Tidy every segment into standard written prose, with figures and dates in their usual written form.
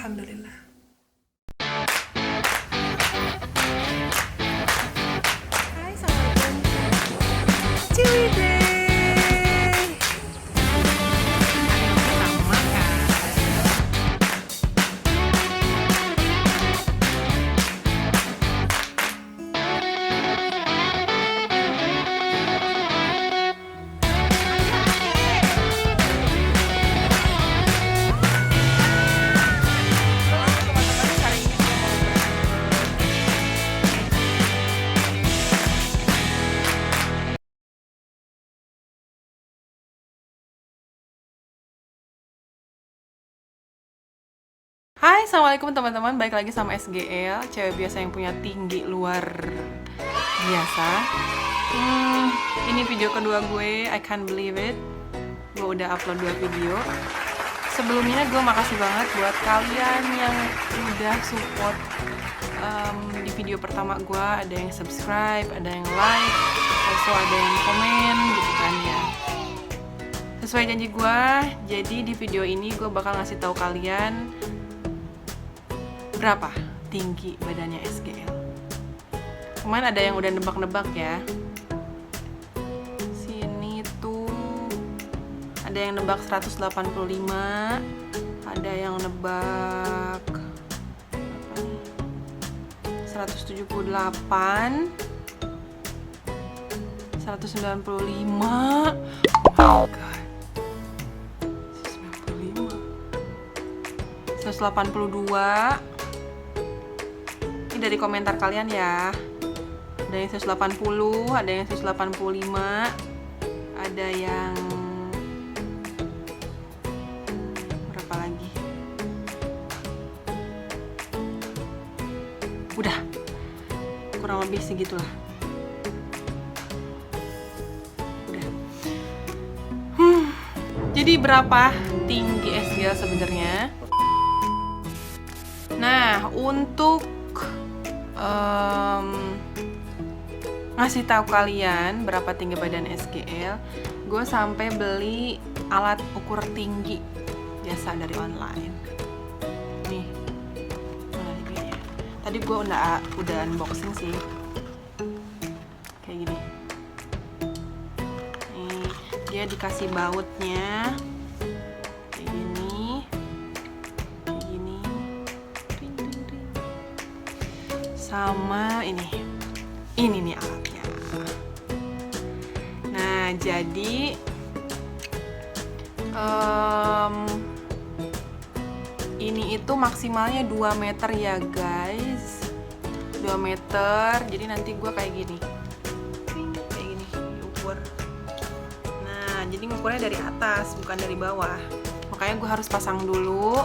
Alhamdulillah. Hai, Assalamualaikum. Ciwidey. Hai, assalamualaikum teman-teman. Balik lagi sama SGL, cewek biasa yang punya tinggi luar biasa. Ini video kedua gue, I can't believe it. Gue udah upload 2 video. Sebelumnya gue makasih banget buat kalian yang udah support. Di video pertama gue ada yang subscribe, ada yang like, also ada yang komen gitu kan ya. Sesuai janji gue, jadi di video ini gue bakal ngasih tahu kalian berapa tinggi badannya SGL. Kemarin ada yang udah nebak-nebak ya. Sini tuh ada yang nebak 185, ada yang nebak 178, 195. Oh my god. 195. 182. Dari komentar kalian ya. Ada yang 180, ada yang 185, ada yang berapa lagi? Udah, kurang lebih segitulah. Udah. Jadi berapa tinggi SGL sebenarnya? Nah, untuk ngasih tahu kalian berapa tinggi badan SGL, gue sampai beli alat ukur tinggi biasa dari online. Nih, mana nih? Tadi gue udah unboxing sih, kayak gini. Nih, dia dikasih bautnya. Sama ini nih alatnya. Nah, jadi ini itu maksimalnya 2 meter ya guys, 2 meter. Jadi nanti gue kayak gini ukur. Nah, jadi ngukurnya dari atas bukan dari bawah, makanya gue harus pasang dulu.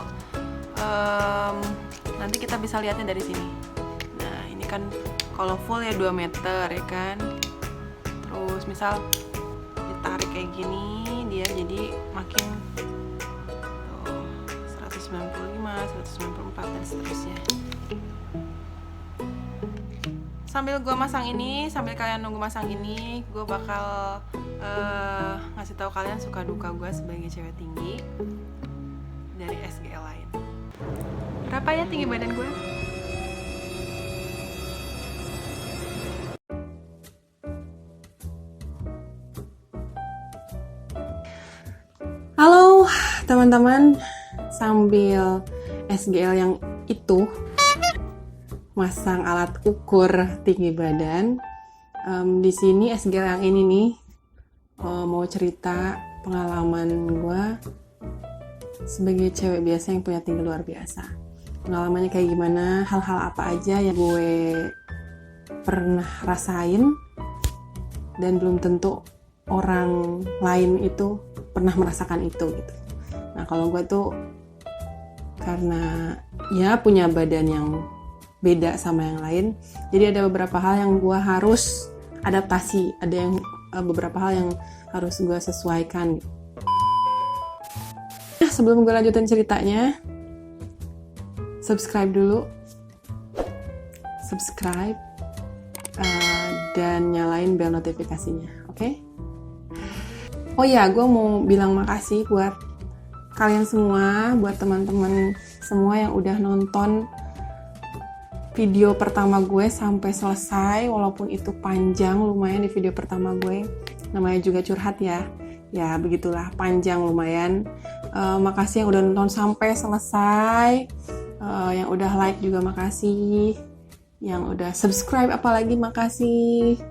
Nanti kita bisa lihatnya dari sini. Kan kalau full ya 2 meter ya kan. Terus misal ditarik kayak gini, dia jadi makin 195, 194 dan seterusnya. Sambil gue masang ini, sambil kalian nunggu masang ini, gue bakal ngasih tahu kalian suka duka gue sebagai cewek tinggi dari SGL lain. Berapa ya tinggi badan gue? Halo teman-teman, sambil SGL yang itu masang alat ukur tinggi badan, di sini SGL yang ini nih mau cerita pengalaman gue sebagai cewek biasa yang punya tinggi luar biasa. Pengalamannya kayak gimana, hal-hal apa aja yang gue pernah rasain dan belum tentu orang lain itu pernah merasakan itu gitu. Nah, kalau gue tuh karena ya punya badan yang beda sama yang lain, jadi ada beberapa hal yang gue harus adaptasi, ada yang beberapa hal yang harus gue sesuaikan. Nah, sebelum gue lanjutin ceritanya, subscribe dulu, dan nyalain bel notifikasinya, oke? Oh iya, gue mau bilang makasih buat kalian semua, buat teman-teman semua yang udah nonton video pertama gue sampai selesai, walaupun itu panjang lumayan di video pertama gue. Namanya juga curhat ya. Ya begitulah, panjang lumayan. Makasih yang udah nonton sampai selesai. Yang udah like juga makasih. Yang udah subscribe apalagi makasih.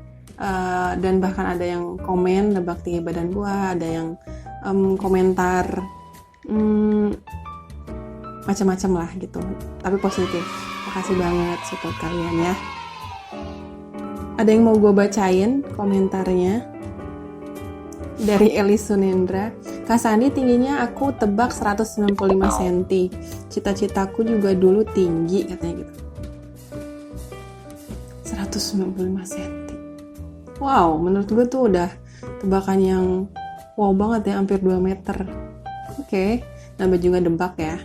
Dan bahkan ada yang komen nebak tinggi badan gua, ada yang komentar macam-macam lah gitu, tapi positif. Makasih banget support kalian ya. Ada yang mau gue bacain komentarnya dari Eli Sunendra. Kak Sandi, tingginya aku tebak 195 cm. Cita-citaku juga dulu tinggi katanya gitu. 195 cm. Wow, menurut gue tuh udah tebakan yang wow banget ya, hampir 2 meter. Oke, nambah juga debak ya.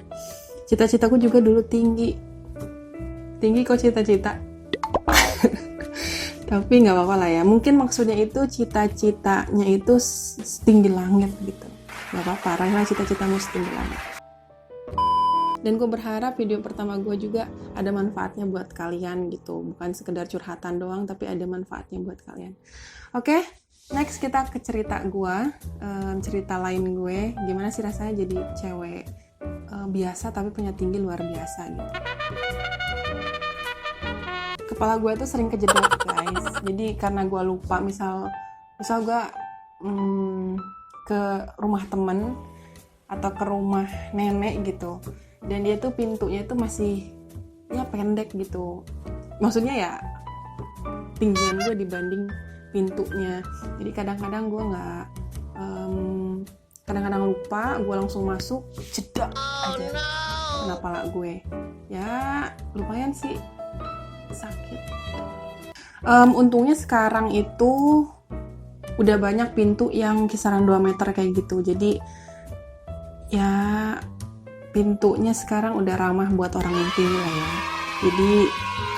Cita-citaku juga dulu tinggi. Tinggi kok cita-cita. Tapi nggak apa-apa lah ya. Mungkin maksudnya itu cita-citanya itu setinggi langit gitu. Nggak apa-apa, raihlah cita-citamu setinggi langit. Dan gue berharap video pertama gue juga ada manfaatnya buat kalian gitu. Bukan sekedar curhatan doang, tapi ada manfaatnya buat kalian. Oke, next kita ke cerita gue. Cerita lain gue. Gimana sih rasanya jadi cewek biasa tapi punya tinggi luar biasa gitu. Kepala gue tuh sering kejedot guys. Jadi karena gue lupa, misal gue ke rumah temen atau ke rumah nenek gitu, dan dia tuh pintunya itu masih ya pendek gitu, maksudnya ya tinggian gue dibanding pintunya. Jadi kadang-kadang gue nggak kadang-kadang lupa, gue langsung masuk cedak aja kena pala gue. Ya lumayan sih sakit. Untungnya sekarang itu udah banyak pintu yang kisaran 2 meter kayak gitu, jadi ya pintunya sekarang udah ramah buat orang yang tinggi lah ya. Jadi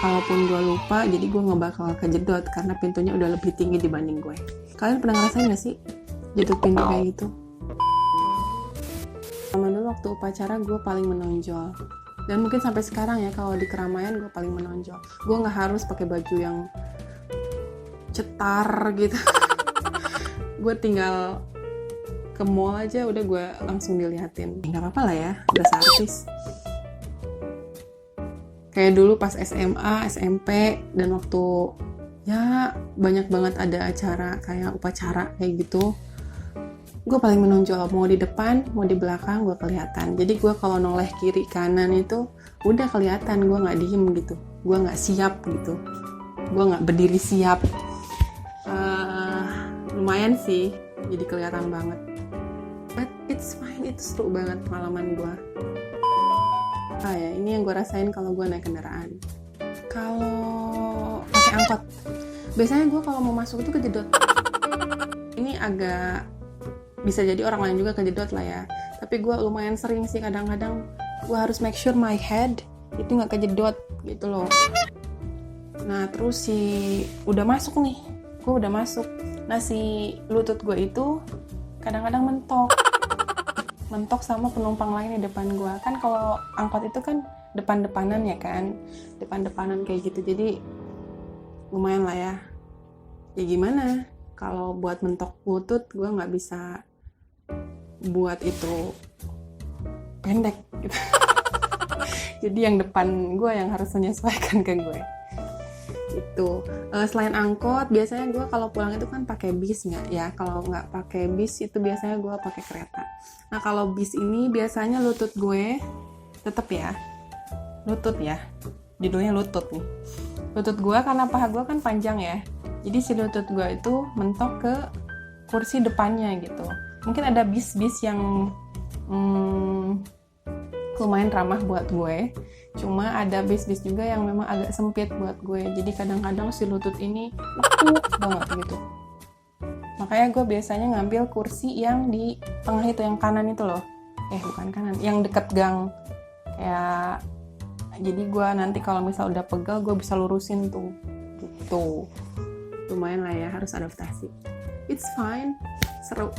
kalaupun gue lupa, jadi gue gak bakal kejedot karena pintunya udah lebih tinggi dibanding gue. Kalian pernah ngerasain gak sih jedot pintu kayak gitu? Sama dulu waktu upacara gue paling menonjol, dan mungkin sampai sekarang ya kalau di keramaian gue paling menonjol. Gue gak harus pakai baju yang cetar gitu. Gue tinggal ke mall aja udah gue langsung diliatin. Nggak apa-apa lah ya, udah artis. Kayak dulu pas SMA, SMP, dan waktu ya banyak banget ada acara kayak upacara kayak gitu, gue paling menonjol. Mau di depan, mau di belakang, gue kelihatan. Jadi gue kalau noleh kiri kanan itu udah kelihatan, gue nggak diem gitu, gue nggak siap gitu, gue nggak berdiri siap. Lumayan sih, jadi kelihatan banget. But it's fine, itu seru banget pengalaman gue. Ya, ini yang gue rasain kalau gue naik kendaraan. Kalau pakai angkot, biasanya gue kalau mau masuk itu kejedot. Ini agak bisa jadi orang lain juga kejedot lah ya. Tapi gue lumayan sering sih, kadang-kadang gue harus make sure my head itu nggak kejedot gitu loh. Nah terus udah masuk nih, gue udah masuk. Nah si lutut gue itu kadang-kadang mentok sama penumpang lain di depan gue. Kan kalau angkot itu kan depan-depanan ya kan, depan-depanan kayak gitu, jadi lumayan lah ya. Ya gimana, kalau buat mentok lutut gue nggak bisa buat itu pendek gitu. Jadi yang depan gue yang harus menyesuaikan ke gue itu. Selain angkot, biasanya gue kalau pulang itu kan pakai bis nggak ya. Kalau nggak pakai bis itu biasanya gue pakai kereta. Nah kalau bis ini biasanya lutut gue tetap ya, lutut ya, judulnya lutut nih. Lutut gue karena paha gue kan panjang ya, jadi si lutut gue itu mentok ke kursi depannya gitu. Mungkin ada bis-bis yang lumayan ramah buat gue, cuma ada bis-bis juga yang memang agak sempit buat gue. Jadi kadang-kadang si lutut ini lekuk banget gitu. Makanya gue biasanya ngambil kursi yang di tengah itu, yang kanan itu loh. Bukan kanan, yang deket gang. Kayak jadi gue nanti kalau misal udah pegal, gue bisa lurusin tuh gitu. Lumayan lah ya, harus adaptasi. It's fine, seru.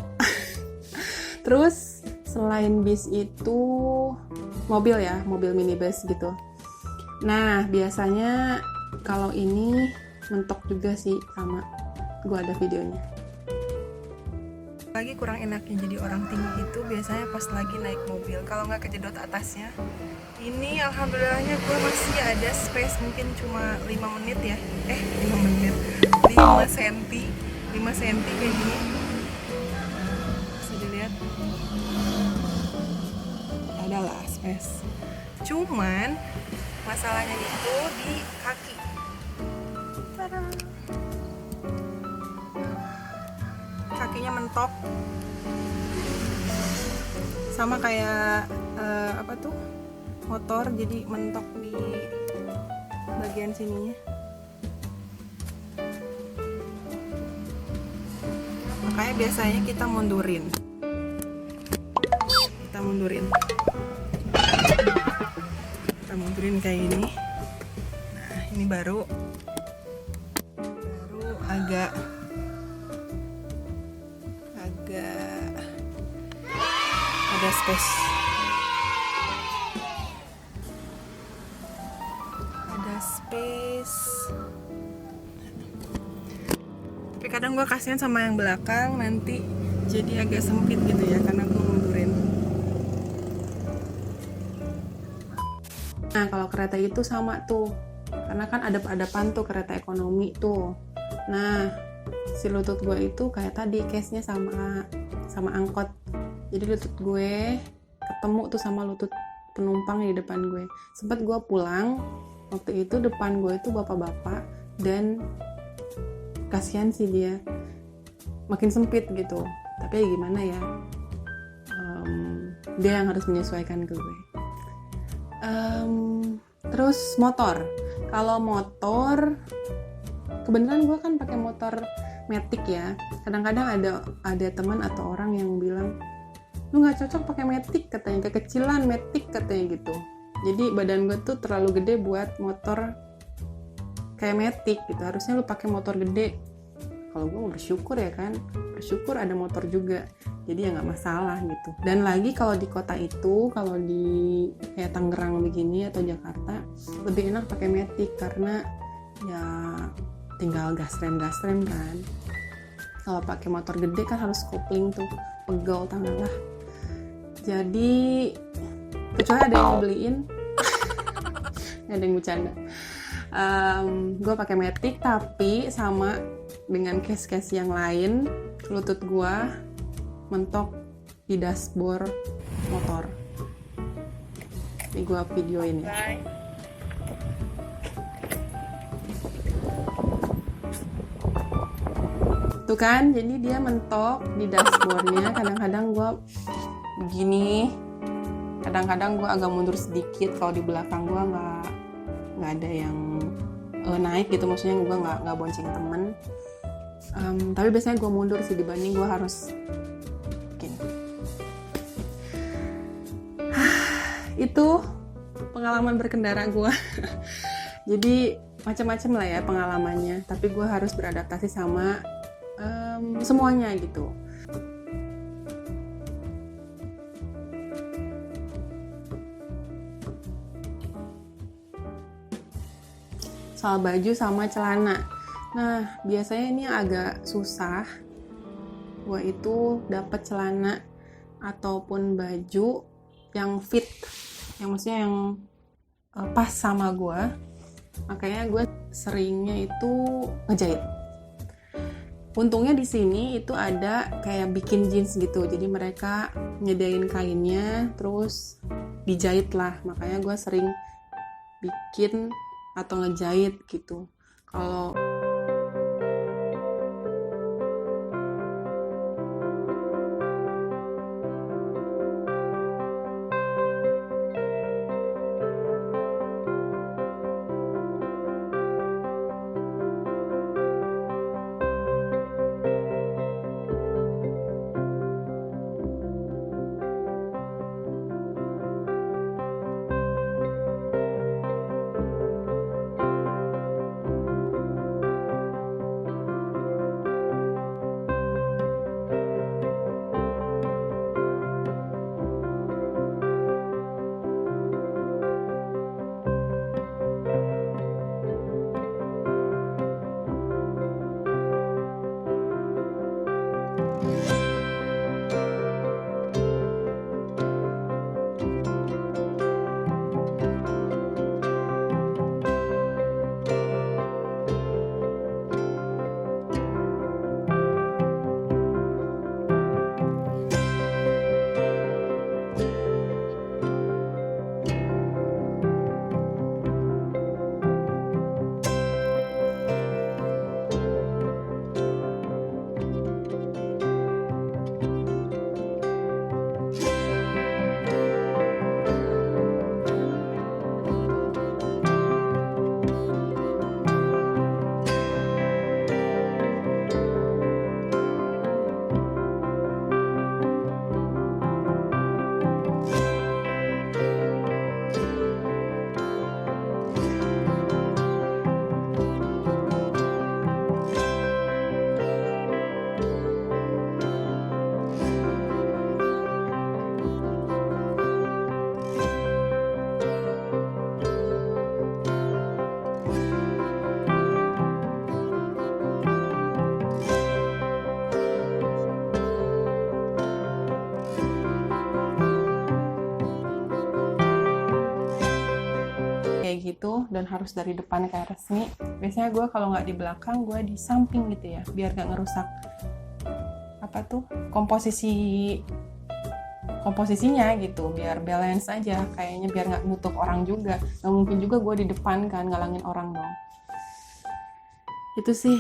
Terus selain bis itu mobil ya, mobil minibus gitu. Nah, biasanya kalau ini mentok juga sih, sama gue ada videonya. Lagi kurang enaknya jadi orang tinggi itu biasanya pas lagi naik mobil, kalau nggak kejedot atasnya. Ini alhamdulillahnya gue masih ada space, mungkin cuma 5 menit ya, 5 menit, 5 cm kayak gini. Bisa dilihat, adalah space. Cuman masalahnya itu di kaki. Tada. Kakinya mentok, sama kayak motor, jadi mentok di bagian sininya. Makanya biasanya kita mundurin kayak gini. Nah, ini baru agak ada space. Tapi kadang gue kasihan sama yang belakang, nanti jadi agak sempit gitu ya, karena gue mundurin. Nah, kalau kereta itu sama tuh, karena kan ada depan tuh kereta ekonomi tuh. Nah, si lutut gue itu kayak tadi case-nya sama angkot. Jadi lutut gue ketemu tuh sama lutut penumpang di depan gue. Sempet gue pulang, waktu itu depan gue itu bapak-bapak, dan kasihan sih dia, makin sempit gitu. Tapi ya gimana ya, dia yang harus menyesuaikan ke gue. Terus motor. Kalau motor, kebenaran gue kan pakai motor Matic ya. Kadang-kadang ada teman atau orang yang bilang, lu nggak cocok pakai Matic katanya, kekecilan Matic katanya gitu. Jadi badan gue tuh terlalu gede buat motor kayak Matic gitu. Harusnya lu pakai motor gede. Kalau gue bersyukur ya kan, bersyukur ada motor juga, jadi ya nggak masalah gitu. Dan lagi kalau di kota itu, kalau di kayak Tangerang begini atau Jakarta, lebih enak pakai Matic karena ya tinggal gasrem kan. Kalau pakai motor gede kan harus kopling tuh, pegel tangan lah. Jadi kecuali ada yang mau beliin, ada yang bercanda. Gue pakai Matic, tapi sama dengan case-case yang lain, lutut gue mentok di dashboard motor. Ini gue videoin ya. Tuh kan, jadi dia mentok di dashboardnya. Kadang-kadang gue begini, kadang-kadang gue agak mundur sedikit. Kalau di belakang gue nggak ada yang naik gitu, maksudnya gue nggak bonceng temen. Tapi biasanya gue mundur sih dibanding gue harus gini. Itu pengalaman berkendara gue. Jadi macam-macam lah ya pengalamannya, tapi gue harus beradaptasi sama semuanya gitu. Soal baju sama celana. Nah, biasanya ini agak susah. Gue itu dapat celana ataupun baju yang fit, yang maksudnya yang pas sama gue. Makanya gue seringnya itu ngejahit. Untungnya di sini itu ada kayak bikin jeans gitu. Jadi mereka nyediain kainnya, terus dijahit lah. Makanya gue sering bikin atau ngejahit gitu. Kalau kayak gitu dan harus dari depan kayak resmi. Biasanya gue kalau nggak di belakang, gue di samping gitu ya, biar nggak ngerusak komposisinya gitu, biar balance aja kayaknya, biar nggak nutup orang juga. Nggak mungkin juga gue di depan kan ngalangin orang dong. Itu sih.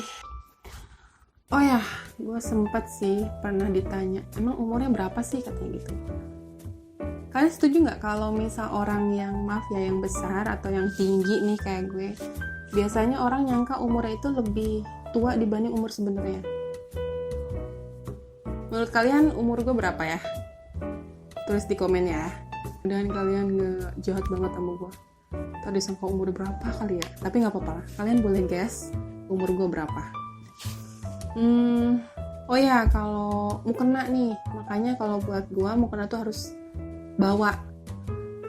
Oh ya, gue sempet sih pernah ditanya, emang umurnya berapa sih, katanya gitu. Kalian setuju nggak kalau misal orang yang yang besar atau yang tinggi nih kayak gue, biasanya orang nyangka umurnya itu lebih tua dibanding umur sebenarnya? Menurut kalian umur gue berapa ya? Tulis di komen ya. Dan kalian gak jahat banget sama gue. Tadi sangka umur berapa kali ya? Tapi nggak apa-apa lah. Kalian boleh guess umur gue berapa. Oh ya, kalau mukena nih, makanya kalau buat gue mukena tuh harus bawa,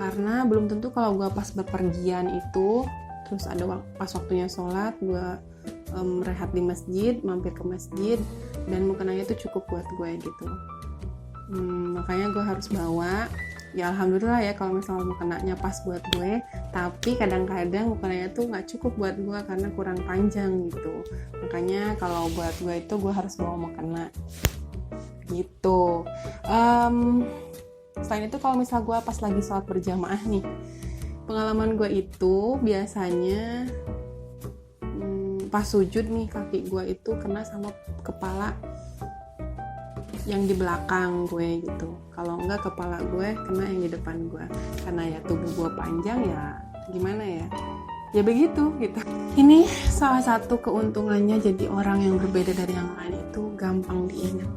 karena belum tentu kalau gue pas bepergian itu terus ada pas waktunya sholat gue rehat di masjid, mampir ke masjid, dan mukenanya itu cukup buat gue gitu. Makanya gue harus bawa. Ya alhamdulillah ya kalau misalnya mukenanya pas buat gue, tapi kadang-kadang mukenanya tuh nggak cukup buat gue karena kurang panjang gitu. Makanya kalau buat gue itu gue harus bawa mukena gitu. Selain itu kalau misal gue pas lagi sholat berjamaah nih, pengalaman gue itu biasanya pas sujud nih, kaki gue itu kena sama kepala yang di belakang gue gitu. Kalau enggak kepala gue kena yang di depan gue, karena ya tubuh gue panjang ya gimana ya, ya begitu gitu. Ini salah satu keuntungannya jadi orang yang berbeda dari yang lain, itu gampang diingat.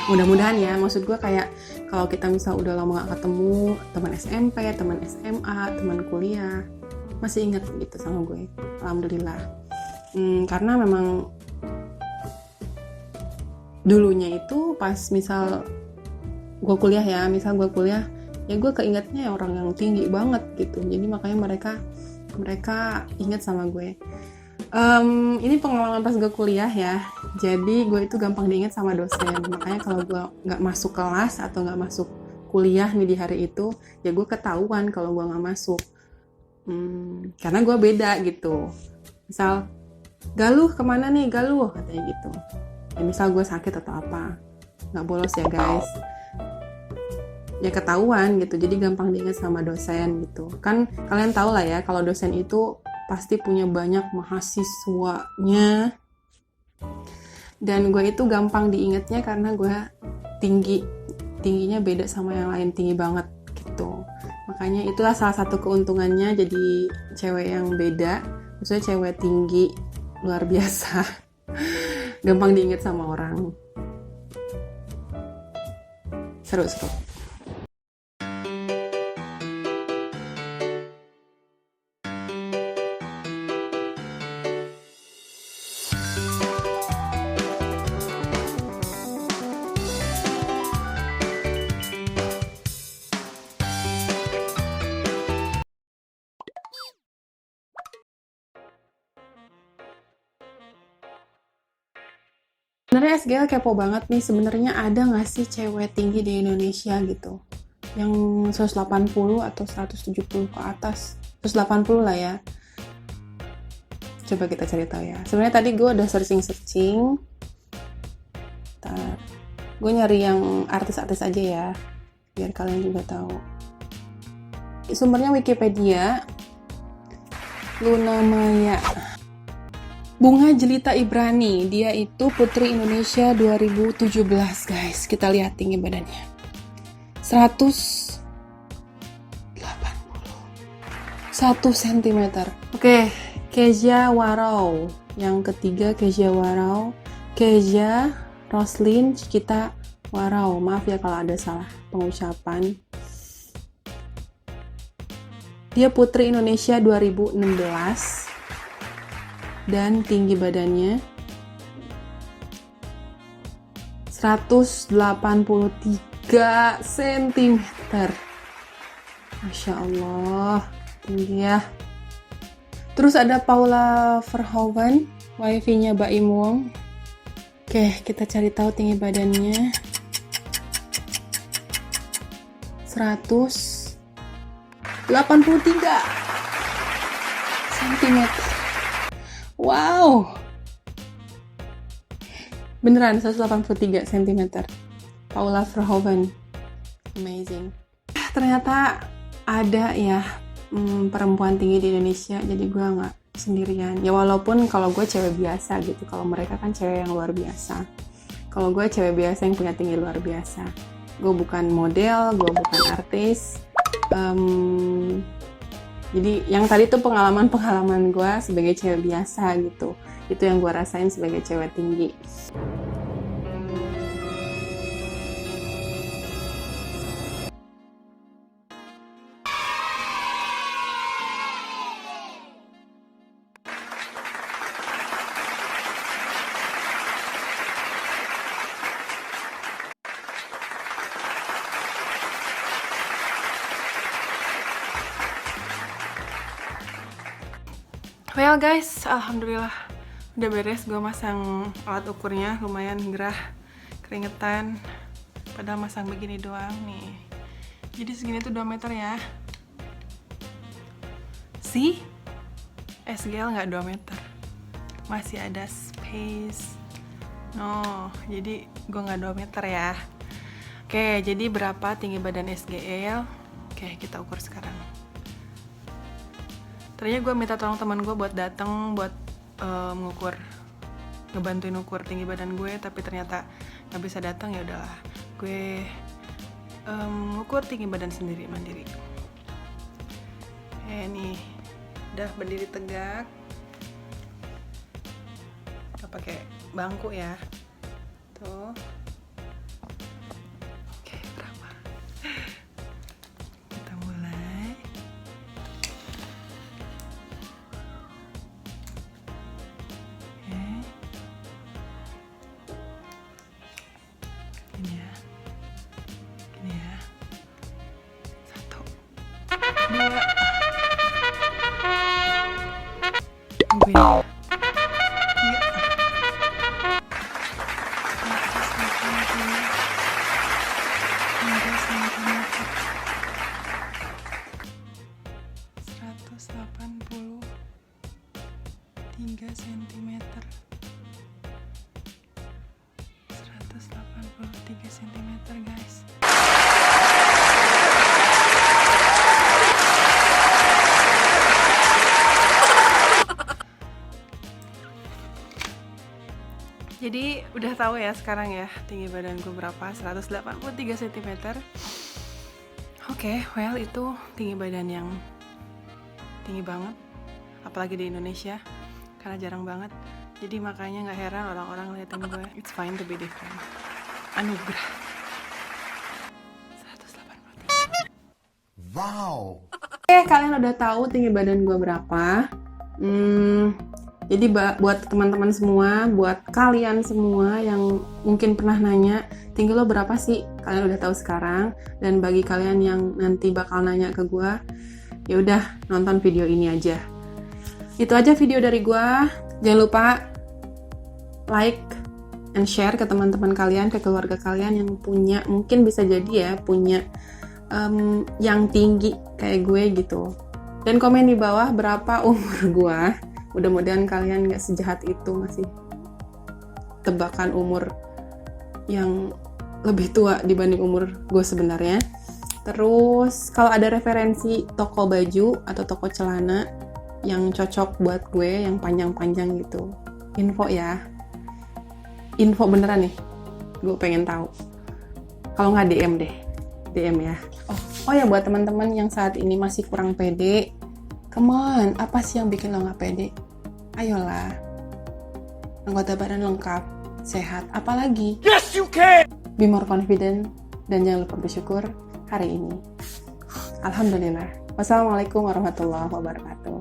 Mudah-mudahan ya, maksud gue kayak kalau kita misal udah lama gak ketemu, teman SMP, teman SMA, teman kuliah, masih ingat gitu sama gue, alhamdulillah. Karena memang dulunya itu pas misal gue kuliah ya, ya gue keingetnya orang yang tinggi banget gitu, jadi makanya mereka ingat sama gue. Ini pengalaman pas gue kuliah ya, jadi gue itu gampang diingat sama dosen. Makanya kalau gue nggak masuk kelas atau nggak masuk kuliah nih di hari itu, ya gue ketahuan kalau gue nggak masuk, karena gue beda gitu. Misal, Galuh kemana nih, Galuh, katanya gitu. Ya misal gue sakit atau apa, nggak bolos ya guys, ya ketahuan gitu. Jadi gampang diingat sama dosen gitu. Kan kalian tahu lah ya, kalau dosen itu pasti punya banyak mahasiswanya, dan gue itu gampang diingatnya karena gue tingginya beda sama yang lain, tinggi banget gitu. Makanya itulah salah satu keuntungannya jadi cewek yang beda, maksudnya cewek tinggi luar biasa. Gampang diingat sama orang. Seru-seru. Sebenarnya SGL kepo banget nih, sebenarnya ada nggak sih cewek tinggi di Indonesia gitu, yang 180 atau 170 ke atas, 180 lah ya. Coba kita cari tahu ya. Sebenarnya tadi gue udah searching, gue nyari yang artis-artis aja ya, biar kalian juga tahu. Sumbernya Wikipedia, Luna Maya. Bunga Jelita Ibrani, dia itu Putri Indonesia 2017 guys. Kita lihat tinggi badannya, 181 cm. Oke, Kezia Warau. Yang ketiga Kezia Warau, Kezia Roslin Cikita Warau. Maaf ya kalau ada salah pengucapan. Dia Putri Indonesia 2016. Dan tinggi badannya 183 cm. Masya Allah, tinggi ya. Terus ada Paula Verhoeven, wifi-nya Baim Wong. Oke, kita cari tahu tinggi badannya. cm. Wow. Beneran 183 cm. Paula Verhoeven. Amazing. Ternyata ada ya perempuan tinggi di Indonesia, jadi gue nggak sendirian. Ya walaupun kalau gue cewek biasa gitu, kalau mereka kan cewek yang luar biasa. Kalau gue cewek biasa yang punya tinggi luar biasa. Gue bukan model, gue bukan artis. Jadi yang tadi tuh pengalaman gue sebagai cewek biasa gitu. Itu yang gue rasain sebagai cewek tinggi. Well guys, alhamdulillah udah beres. Gue masang alat ukurnya, lumayan gerah, keringetan. Padahal masang begini doang nih. Jadi segini tuh 2 meter ya. See? SGL nggak 2 meter. Masih ada space. No, jadi gue nggak 2 meter ya. Oke, jadi berapa tinggi badan SGL? Oke, kita ukur sekarang. Tadinya gue minta tolong teman gue buat dateng buat ngebantuin ukur tinggi badan gue, tapi ternyata nggak bisa datang. Ya udahlah, gue ukur tinggi badan sendiri mandiri. Nih udah berdiri tegak, nggak pakai bangku ya. Tuh. Oke, berapa? Kita mulai. Gini ya. 1, 2. Tunggu ya. 183 cm. 183 cm guys. Jadi udah tahu ya sekarang ya tinggi badan gue berapa, 183 cm. Oke, well itu tinggi badan yang tinggi banget, apalagi di Indonesia, karena jarang banget. Jadi makanya gak heran orang-orang ngeliatin gue. It's fine to be different. Anugerah. 183. Wow. Oke, kalian udah tahu tinggi badan gue berapa. Jadi buat teman-teman semua, buat kalian semua yang mungkin pernah nanya, tinggi lo berapa sih? Kalian udah tahu sekarang. Dan bagi kalian yang nanti bakal nanya ke gue, ya udah nonton video ini aja. Itu aja video dari gue. Jangan lupa like and share ke teman-teman kalian, ke keluarga kalian yang punya, mungkin bisa jadi ya punya yang tinggi kayak gue gitu. Dan komen di bawah berapa umur gue. Mudah-mudahan kalian gak sejahat itu ngasih tebakan umur yang lebih tua dibanding umur gue sebenarnya. Terus kalau ada referensi toko baju atau toko celana yang cocok buat gue, yang panjang-panjang gitu, info ya. Info beneran nih, gue pengen tahu. Kalau nggak DM deh, DM ya. Oh ya, buat teman-teman yang saat ini masih kurang pede, come on, apa sih yang bikin lo nggak pede? Ayolah, anggota badan lengkap, sehat, apalagi? Yes, you can! Be more confident, dan jangan lupa bersyukur hari ini. Alhamdulillah. Wassalamualaikum warahmatullahi wabarakatuh.